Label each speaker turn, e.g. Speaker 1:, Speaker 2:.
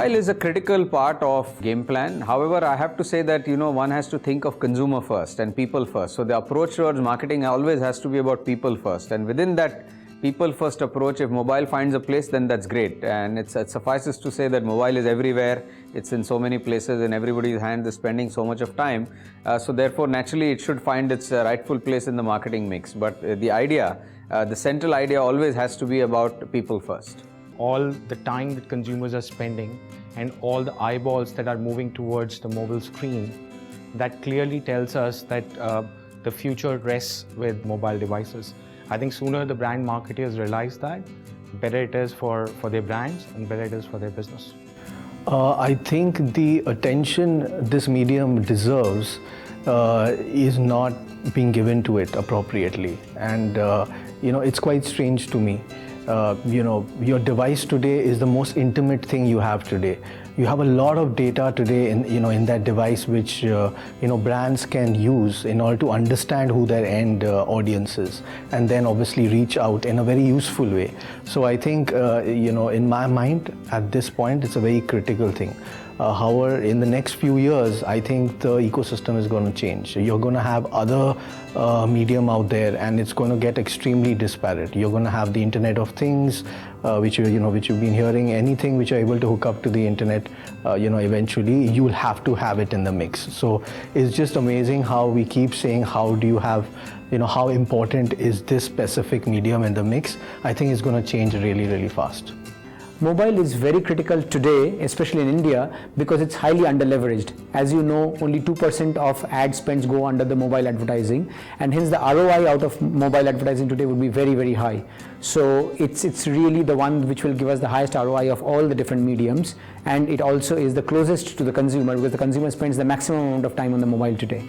Speaker 1: Mobile is a critical part of game plan. However, I have to say that, one has to think of consumer first and people first. So the approach towards marketing always has to be about people first. And within that people first approach, if mobile finds a place, then that's great. And it suffices to say that mobile is everywhere. It's in so many places, in everybody's hand, is spending so much of time. So therefore, naturally, it should find its rightful place in the marketing mix. But the central idea always has to be about people first.
Speaker 2: All the time that consumers are spending and all the eyeballs that are moving towards the mobile screen, that clearly tells us that the future rests with mobile devices. I think sooner the brand marketers realize that, better it is for their brands and better it is for their business.
Speaker 3: I think the attention this medium deserves is not being given to it appropriately. And it's quite strange to me. Your device today is the most intimate thing you have today. You have a lot of data today in that device which brands can use in order to understand who their end audience is, and then obviously reach out in a very useful way. So I think in my mind at this point it's a very critical thing. However, in the next few years, I think the ecosystem is going to change. You're going to have other medium out there, and it's going to get extremely disparate. You're going to have the Internet of Things, which you've been hearing. Anything which are able to hook up to the internet, eventually you'll have to have it in the mix. So it's just amazing how we keep saying, how do you have, how important is this specific medium in the mix? I think it's going to change really, really fast.
Speaker 4: Mobile is very critical today, especially in India, because it's highly underleveraged. As you know, only 2% of ad spends go under the mobile advertising, and hence the ROI out of mobile advertising today would be very, very high. So it's really the one which will give us the highest ROI of all the different mediums, and it also is the closest to the consumer, because the consumer spends the maximum amount of time on the mobile today.